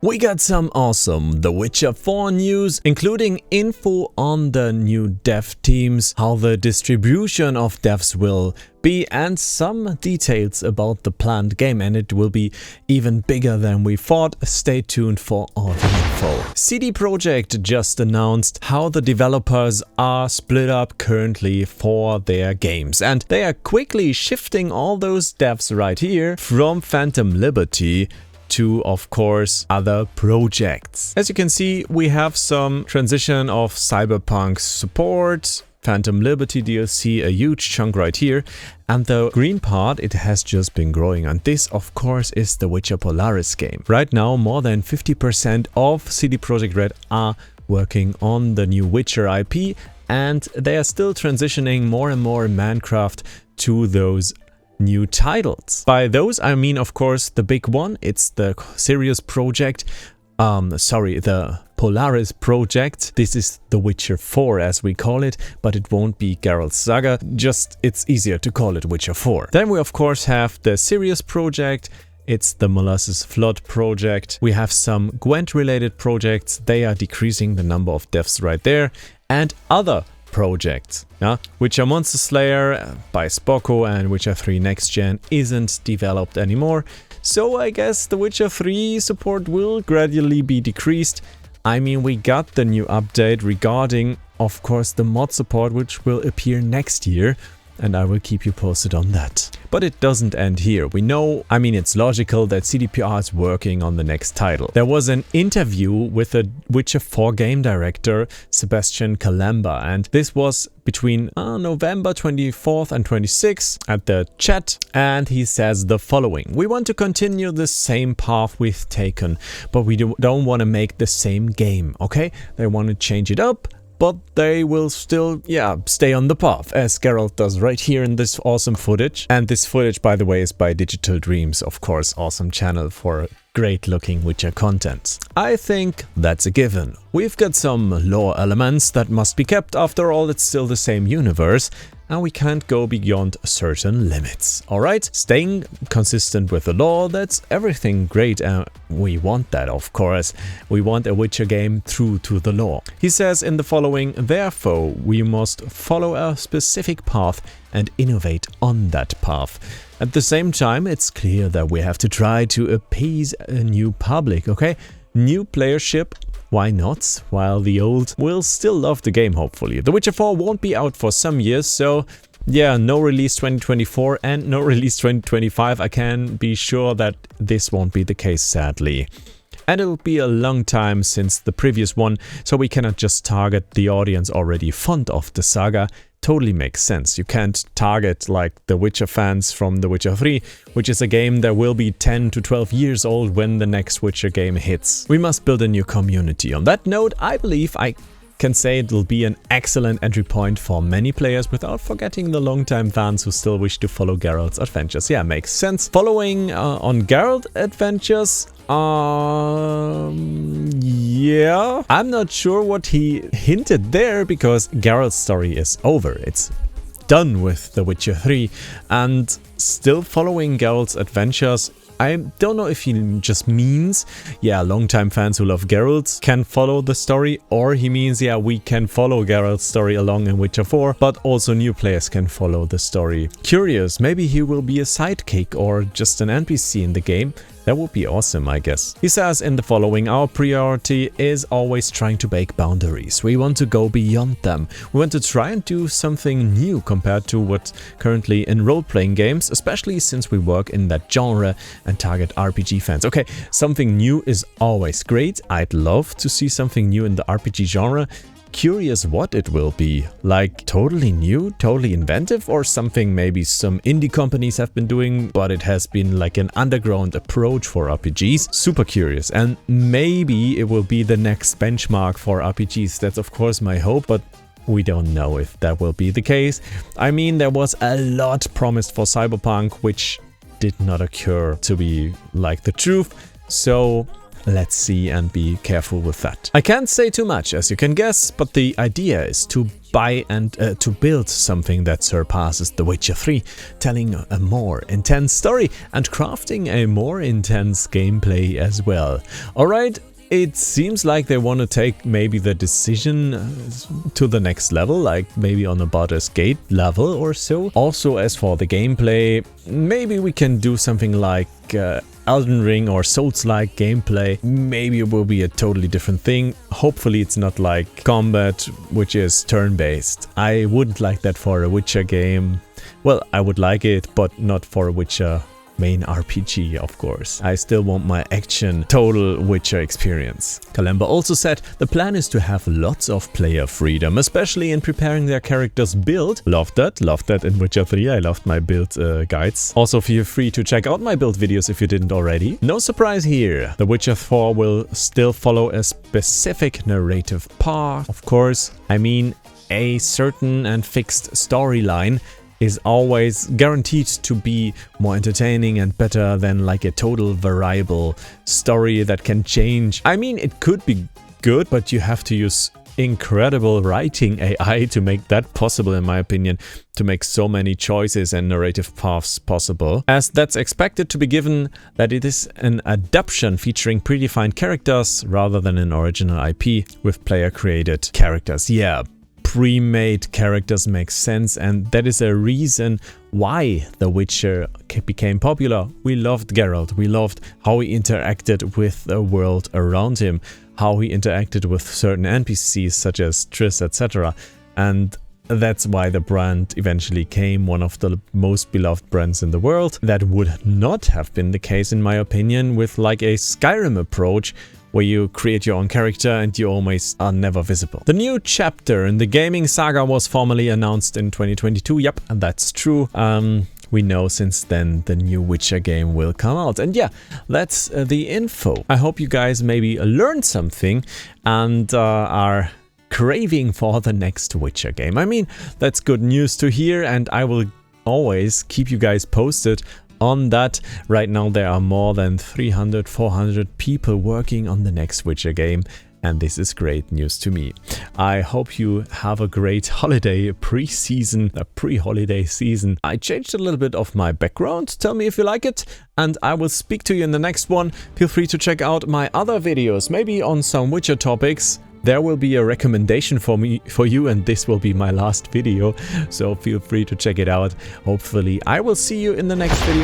We got some awesome The Witcher 4 news, including info on the new dev teams, how the distribution of devs will be, and some details about the planned game, and it will be even bigger than we thought. Stay tuned for all the info. CD Projekt just announced how the developers are split up currently for their games, and they are quickly shifting all those devs right here from Phantom Liberty to, of course, other projects. As you can see, we have some transition of Cyberpunk support, Phantom Liberty DLC, a huge chunk right here, and the green part, it has just been growing, and this, of course, is the Witcher Polaris game. Right now, more than 50% of CD Projekt Red are working on the new Witcher IP, and they are still transitioning more and more Minecraft to those new titles. By those I mean, of course, the big one, it's the Sirius project, the Polaris project. This is The Witcher 4 as we call it, but it won't be Geralt's Saga, just it's easier to call it Witcher 4. Then we of course have the Sirius project, it's the Molasses Flood project. We have some Gwent related projects, they are decreasing the number of devs right there, and other projects. Witcher Monster Slayer by Spocko and Witcher 3 Next Gen isn't developed anymore, so I guess the Witcher 3 support will gradually be decreased. I mean, we got the new update regarding, of course, the mod support, which will appear next year, and I will keep you posted on that. But it doesn't end here. We know, I mean, it's logical that CDPR is working on the next title. There was an interview with the Witcher 4 game director, Sebastian Kalamba, and this was between November 24th and 26th at the chat, and he says the following: "We want to continue the same path we've taken, but we don't want to make the same game, okay? They want to change it up, but they will still, stay on the path, as Geralt does right here in this awesome footage." And this footage, by the way, is by Digital Dreams, of course, awesome channel for great looking Witcher content. I think that's a given. We've got some lore elements that must be kept, after all it's still the same universe, and we can't go beyond certain limits. Alright, staying consistent with the lore, that's everything great, and we want that, of course. We want a Witcher game true to the lore. He says in the following: "Therefore, we must follow a specific path and innovate on that path. At the same time, it's clear that we have to try to appease a new public, okay? New playership, why not? While the old will still love the game, hopefully. The Witcher 4 won't be out for some years, so yeah, no release 2024 and no release 2025. I can be sure that this won't be the case, sadly. And it'll be a long time since the previous one, so we cannot just target the audience already fond of the saga. Totally makes sense. You can't target like the Witcher fans from The Witcher 3, which is a game that will be 10 to 12 years old when the next Witcher game hits. We must build a new community. On that note, I believe I can say it'll be an excellent entry point for many players without forgetting the longtime fans who still wish to follow Geralt's adventures." Yeah, makes sense. Following on Geralt adventures, yeah, I'm not sure what he hinted there, because Geralt's story is over. It's done with The Witcher 3, and still following Geralt's adventures. I don't know if he just means, longtime fans who love Geralt can follow the story, or he means, we can follow Geralt's story along in Witcher 4, but also new players can follow the story. Curious, maybe he will be a sidekick or just an NPC in the game. That would be awesome, I guess. He says in the following: "Our priority is always trying to break boundaries. We want to go beyond them. We want to try and do something new compared to what's currently in role-playing games, especially since we work in that genre and target RPG fans." Okay, something new is always great. I'd love to see something new in the RPG genre. Curious what it will be. Like totally new, totally inventive, or something maybe some indie companies have been doing, but it has been like an underground approach for RPGs. Super curious, and maybe it will be the next benchmark for RPGs. That's of course my hope, but we don't know if that will be the case. I mean, there was a lot promised for Cyberpunk, which did not occur to be like the truth. So let's see and be careful with that. I can't say too much, as you can guess, but the idea is to buy and to build something that surpasses The Witcher 3, telling a more intense story and crafting a more intense gameplay as well. Alright, it seems like they want to take maybe the decision to the next level, like maybe on a Baldur's Gate level or so. Also, as for the gameplay, maybe we can do something like Elden Ring or Souls-like gameplay. Maybe it will be a totally different thing. Hopefully it's not like combat, which is turn-based. I wouldn't like that for a Witcher game. Well, I would like it, but not for a Witcher main RPG, of course. I still want my action total Witcher experience. Kalemba also said the plan is to have lots of player freedom, especially in preparing their character's build. Loved that in Witcher 3. I loved my build guides. Also feel free to check out my build videos if you didn't already. No surprise here. The Witcher 4 will still follow a specific narrative path. Of course, I mean a certain and fixed storyline is always guaranteed to be more entertaining and better than like a total variable story that can change. I mean, it could be good, but you have to use incredible writing AI to make that possible, in my opinion, to make so many choices and narrative paths possible, as that's expected to be given that it is an adaptation featuring predefined characters rather than an original IP with player-created characters. Yeah, pre-made characters make sense, and that is a reason why The Witcher became popular. We loved Geralt, we loved how he interacted with the world around him, how he interacted with certain NPCs such as Triss, etc. And that's why the brand eventually became one of the most beloved brands in the world. That would not have been the case, in my opinion, with like a Skyrim approach, where you create your own character and you almost are never visible. The new chapter in the gaming saga was formally announced in 2022. Yep, and that's true. We know since then the new Witcher game will come out. And yeah, that's the info. I hope you guys maybe learned something and are craving for the next Witcher game. I mean, that's good news to hear, and I will always keep you guys posted on that. Right now there are more than 300-400 people working on the next Witcher game, and this is great news to me. I hope you have a great holiday pre-season, a pre-holiday season. I changed a little bit of my background. Tell me if you like it, and I will speak to you in the next one. Feel free to check out my other videos, maybe on some Witcher topics. There will be a recommendation for you, and this will be my last video, so feel free to check it out. Hopefully I will see you in the next video.